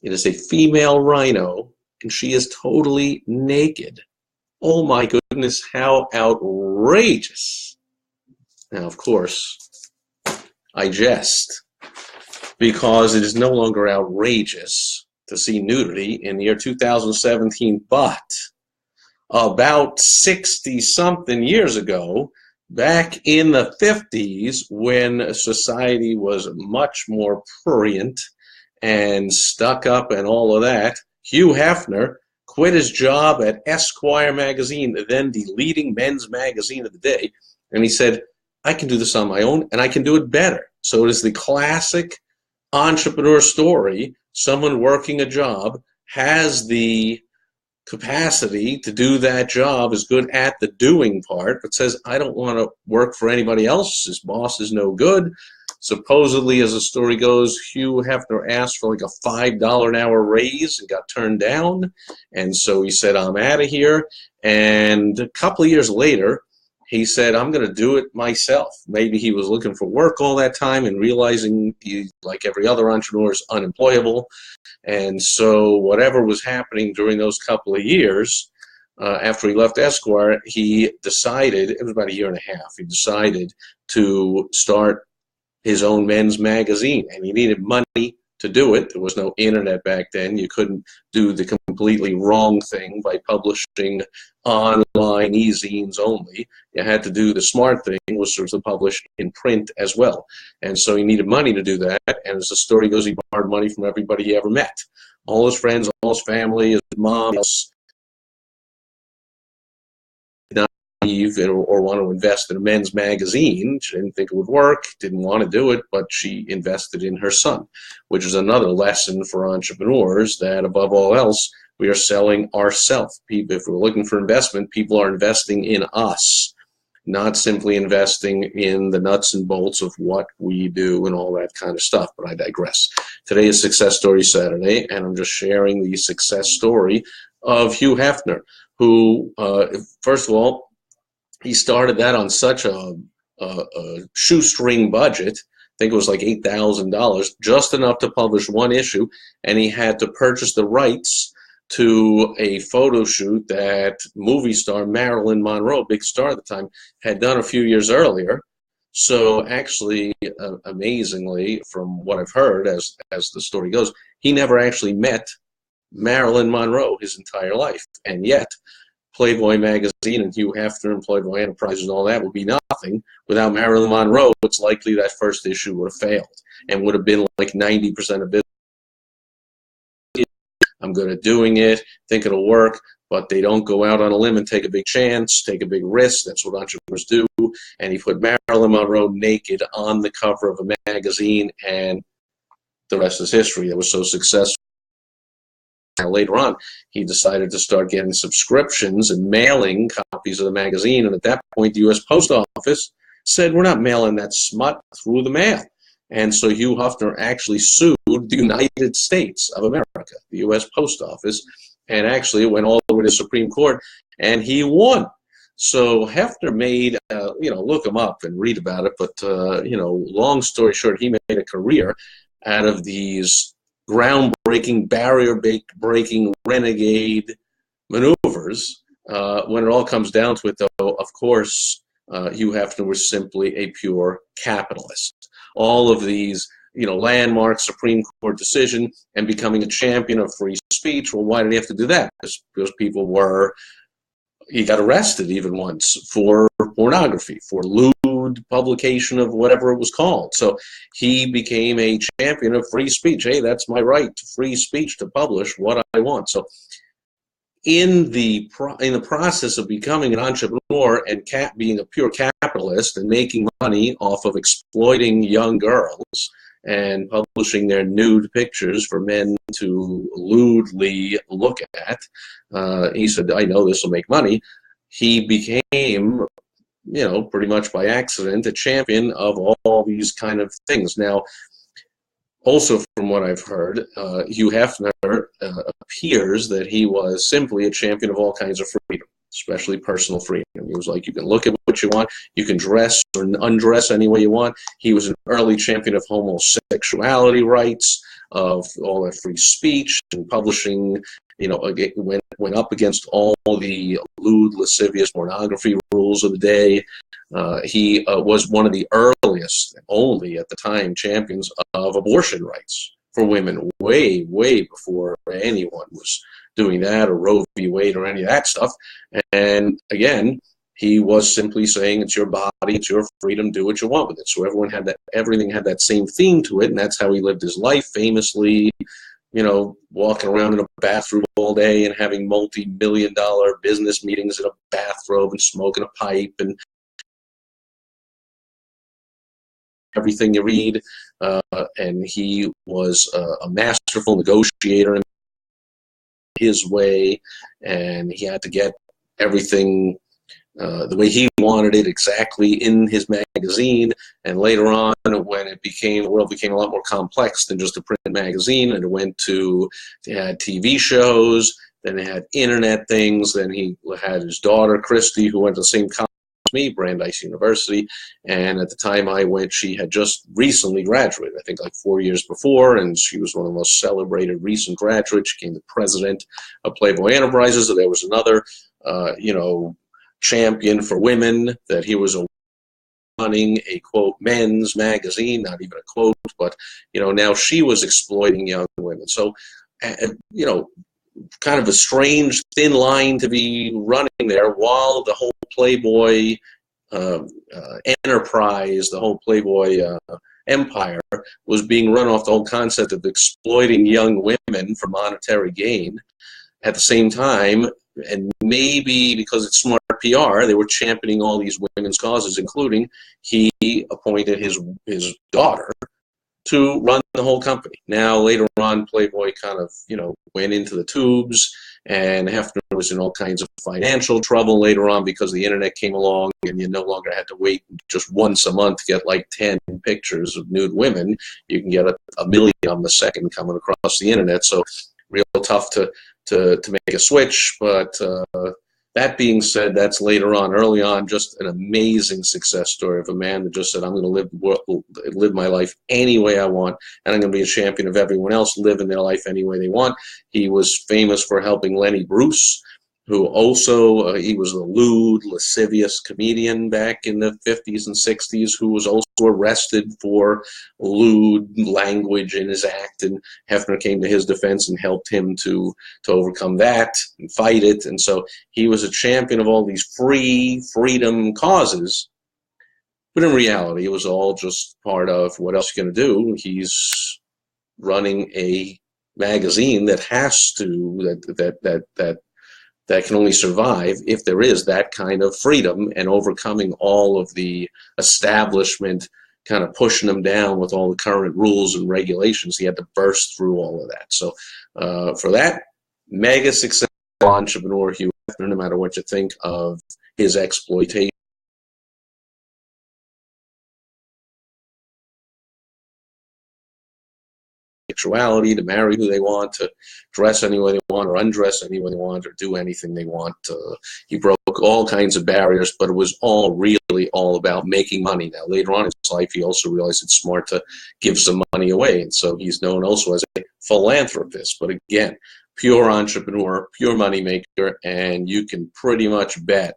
It is a female rhino, and she is totally naked. Oh my goodness, how outrageous. Now, of course, I jest, because it is no longer outrageous to see nudity in the year 2017, but about 60-something years ago, back in the 50s, when society was much more prurient and stuck up and all of that, Hugh Hefner quit his job at Esquire magazine, then the leading men's magazine of the day, and he said, I can do this on my own, and I can do it better. So it is the classic entrepreneur story. Someone working a job has the capacity to do that job, is good at the doing part, but says, I don't want to work for anybody else. His boss is no good. Supposedly, as the story goes, Hugh Hefner asked for like a $5 an hour raise and got turned down. And so he said, I'm out of here. And a couple of years later, he said, I'm going to do it myself. Maybe he was looking for work all that time and realizing he, like every other entrepreneur, is unemployable. And so whatever was happening during those couple of years, after he left Esquire, he decided, it was about a year and a half, he decided to start his own men's magazine. And he needed money to do it. There was no internet back then. You couldn't do the completely wrong thing by publishing online e-zines only. You had to do the smart thing, was sort of publish in print as well. And so he needed money to do that. And as the story goes, he borrowed money from everybody he ever met. All his friends, all his family, his mom, or want to invest in a men's magazine. She didn't think it would work, didn't want to do it, but she invested in her son, which is another lesson for entrepreneurs, that above all else, we are selling ourselves. If we're looking for investment, people are investing in us, not simply investing in the nuts and bolts of what we do and all that kind of stuff, but I digress. Today is Success Story Saturday, and I'm just sharing the success story of Hugh Hefner, who, first of all, he started that on such a shoestring budget. I think it was like $8,000, just enough to publish one issue, and he had to purchase the rights to a photo shoot that movie star Marilyn Monroe, big star at the time, had done a few years earlier. So actually, amazingly, from what I've heard, as the story goes, he never actually met Marilyn Monroe his entire life, and yet Playboy magazine and Hugh Hefner and Playboy Enterprises and all that would be nothing without Marilyn Monroe. It's likely that first issue would have failed and would have been like 90% of business. I'm good at doing it, think it'll work, but they don't go out on a limb and take a big chance, take a big risk. That's what entrepreneurs do. And he put Marilyn Monroe naked on the cover of a magazine, and the rest is history. It was so successful. Later on, he decided to start getting subscriptions and mailing copies of the magazine, and at that point, the U.S. Post Office said, we're not mailing that smut through the mail. And so Hugh Hefner actually sued the United States of America, the U.S. Post Office, and actually it went all the way to the Supreme Court, and he won. So Hefner made, look him up and read about it, but, long story short, he made a career out of these groundbreaking, barrier-breaking, renegade maneuvers. When it all comes down to it, though, of course, Hugh Hefner was simply a pure capitalist. All of these, landmark Supreme Court decision and becoming a champion of free speech, well, why did he have to do that? Because people were, he got arrested even once for pornography, for lewd publication of whatever it was called. So he became a champion of free speech. Hey, that's my right to free speech, to publish what I want. So in the process of becoming an entrepreneur and being a pure capitalist and making money off of exploiting young girls and publishing their nude pictures for men to lewdly look at, he said, I know this will make money. He became, pretty much by accident, a champion of all these kind of things. Now, also from what I've heard, Hugh Hefner appears that he was simply a champion of all kinds of freedom, especially personal freedom. He was like, you can look at what you want, you can dress or undress any way you want. He was an early champion of homosexuality. sexuality rights, of all that free speech and publishing. It went up against all the lewd, lascivious pornography rules of the day. He was one of the earliest, only at the time, champions of abortion rights for women, way, way before anyone was doing that, or Roe v. Wade, or any of that stuff. And again, he was simply saying, it's your body, it's your freedom, do what you want with it. So everything had that same theme to it, and that's how he lived his life, famously, walking around in a bathrobe all day and having multi-million-dollar business meetings in a bathrobe and smoking a pipe and everything you read. And he was a masterful negotiator in his way, and he had to get everything the way he wanted it, exactly in his magazine. And later on, when the world became a lot more complex than just a print magazine, and they had TV shows, then they had internet things, then he had his daughter, Christy, who went to the same college as me, Brandeis University, and at the time I went, she had just recently graduated, I think like 4 years before, and she was one of the most celebrated recent graduates. She became the president of Playboy Enterprises. So there was another, champion for women, that he was running a, quote, men's magazine, not even a quote, but, now she was exploiting young women. So, kind of a strange, thin line to be running there, while the whole Playboy enterprise, the whole Playboy empire was being run off the whole concept of exploiting young women for monetary gain. At the same time, and maybe because it's smart PR, they were championing all these women's causes, including he appointed his daughter to run the whole company. Now, later on, Playboy kind of, went into the tubes, and Hefner was in all kinds of financial trouble later on because the internet came along, and you no longer had to wait just once a month to get like 10 pictures of nude women. You can get a million of them a second coming across the internet. So real tough to make a switch, but that being said, that's later on. Early on, just an amazing success story of a man that just said, I'm going to live my life any way I want, and I'm going to be a champion of everyone else living their life any way they want. He was famous for helping Lenny Bruce, who also, he was a lewd, lascivious comedian back in the 50s and 60s, who was also arrested for lewd language in his act, and Hefner came to his defense and helped him to overcome that and fight it. And so he was a champion of all these freedom causes, but in reality, it was all just part of what else you're going to do. He's running a magazine that has to, that can only survive if there is that kind of freedom, and overcoming all of the establishment kind of pushing him down with all the current rules and regulations. He had to burst through all of that. So for that, mega successful entrepreneur Hugh Hefner, no matter what you think of his exploitation. Sexuality, to marry who they want, to dress any way they want, or undress any way they want, or do anything they want. He broke all kinds of barriers, but it was all really all about making money. Now, later on in his life, he also realized it's smart to give some money away, and so he's known also as a philanthropist. But again, pure entrepreneur, pure money maker, and you can pretty much bet,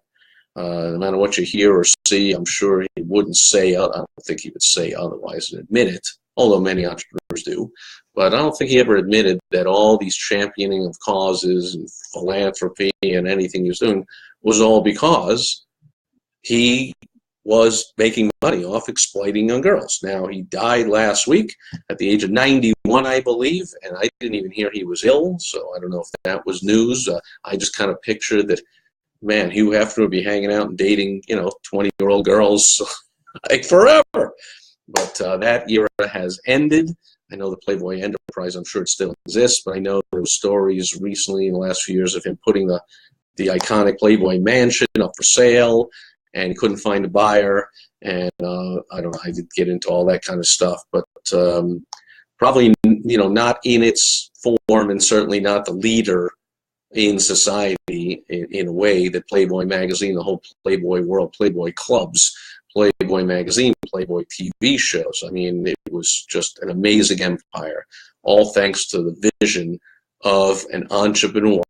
no matter what you hear or see, I'm sure he wouldn't say, I don't think he would say otherwise and admit it, although many entrepreneurs do. But I don't think he ever admitted that all these championing of causes and philanthropy and anything he was doing was all because he was making money off exploiting young girls. Now, he died last week at the age of 91, I believe, and I didn't even hear he was ill, so I don't know if that was news. I just kind of pictured that, man, Hugh Hefner would be hanging out and dating, 20-year-old girls like forever. But that era has ended. I know the Playboy Enterprise, I'm sure it still exists, but I know there were stories recently in the last few years of him putting the iconic Playboy mansion up for sale, and he couldn't find a buyer. And I don't know, I did get into all that kind of stuff, but probably, not in its form, and certainly not the leader in society in a way that Playboy magazine, the whole Playboy world, Playboy clubs Playboy magazine, Playboy TV shows. I mean, it was just an amazing empire, all thanks to the vision of an entrepreneur,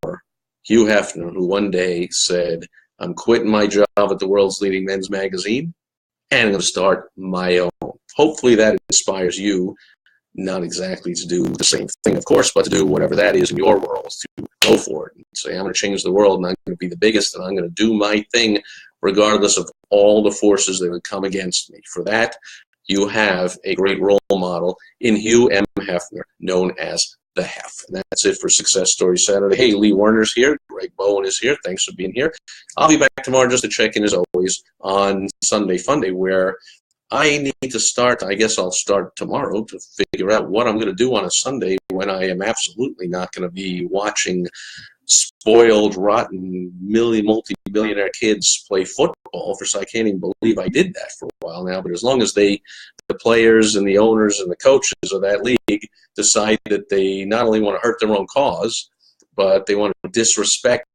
Hugh Hefner, who one day said, I'm quitting my job at the world's leading men's magazine, and I'm going to start my own. Hopefully that inspires you, not exactly to do the same thing, of course, but to do whatever that is in your world, to go for it and say, I'm going to change the world, and I'm going to be the biggest, and I'm going to do my thing regardless of all the forces that would come against me. For that, you have a great role model in Hugh M. Hefner, known as the Hef. And that's it for Success Story Saturday. Hey, Lee Werner's here. Greg Bowen is here. Thanks for being here. I'll be back tomorrow just to check in, as always, on Sunday Funday, where I need to start. I guess I'll start tomorrow to figure out what I'm going to do on a Sunday when I am absolutely not going to be watching spoiled, rotten, multi-billionaire kids play football. For so I can't even believe I did that for a while now. But as long as the players and the owners and the coaches of that league decide that they not only want to hurt their own cause, but they want to disrespect.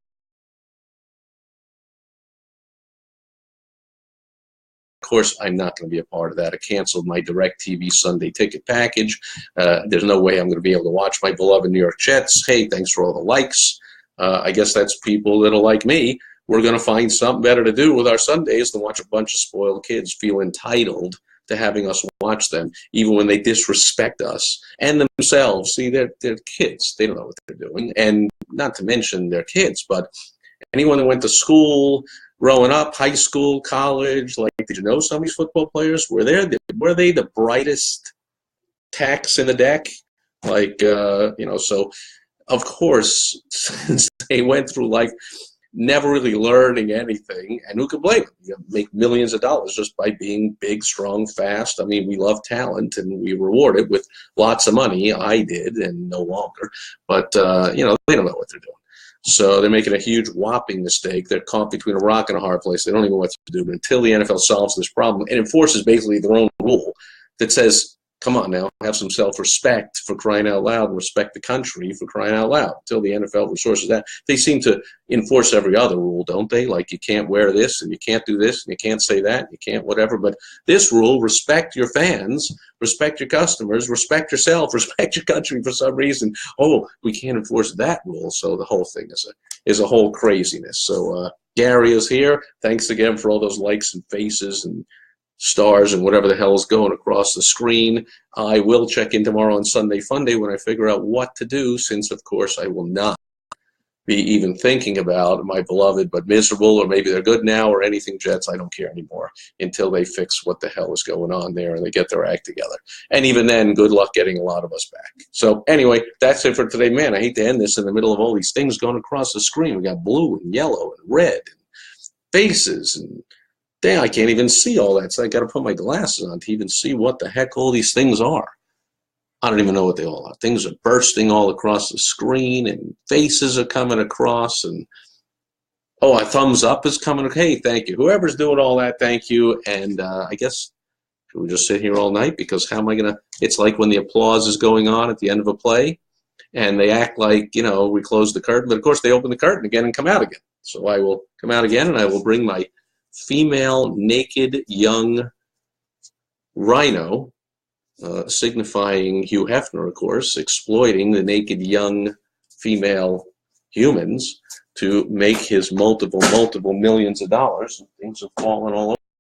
Of course, I'm not going to be a part of that. I canceled my DirecTV Sunday ticket package. There's no way I'm going to be able to watch my beloved New York Jets. Hey, thanks for all the likes. I guess that's people that'll like me. We're going to find something better to do with our Sundays than watch a bunch of spoiled kids feel entitled to having us watch them, even when they disrespect us and themselves. See, they're kids. They don't know what they're doing. And not to mention they're kids, but anyone that went to school growing up, high school, college, like, did you know some of these football players? Were they the brightest tacks in the deck? Like, so of course, since they went through life never really learning anything, and who could blame them? You make millions of dollars just by being big, strong, fast. I mean, we love talent, and we reward it with lots of money. I did, and no longer. But, they don't know what they're doing. So they're making a huge, whopping mistake. They're caught between a rock and a hard place. They don't even know what to do. But until the NFL solves this problem and enforces basically their own rule that says, come on now, have some self-respect, for crying out loud, and respect the country, for crying out loud. Until the NFL resources that. They seem to enforce every other rule, don't they? Like, you can't wear this, and you can't do this, and you can't say that, and you can't whatever. But this rule, respect your fans, respect your customers, respect yourself, respect your country. For some reason, oh, we can't enforce that rule. So the whole thing is a whole craziness. So Gary is here. Thanks again for all those likes and faces and stars and whatever the hell is going across the screen. I will check in tomorrow on Sunday Funday when I figure out what to do, since, of course, I will not be even thinking about my beloved but miserable, or maybe they're good now, or anything Jets. I don't care anymore until they fix what the hell is going on there and they get their act together. And even then, good luck getting a lot of us back. So anyway, that's it for today. Man, I hate to end this in the middle of all these things going across the screen. We got blue and yellow and red and faces, and dang, I can't even see all that, so I got to put my glasses on to even see what the heck all these things are. I don't even know what they all are. Things are bursting all across the screen, and faces are coming across, and oh, a thumbs up is coming. Hey, thank you. Whoever's doing all that, thank you. And I guess, should we just sit here all night? Because how am I going to, it's like when the applause is going on at the end of a play, and they act like, we close the curtain, but of course they open the curtain again and come out again. So I will come out again, and I will bring my female naked young rhino, signifying Hugh Hefner, of course, exploiting the naked young female humans to make his multiple millions of dollars. And things have fallen all over.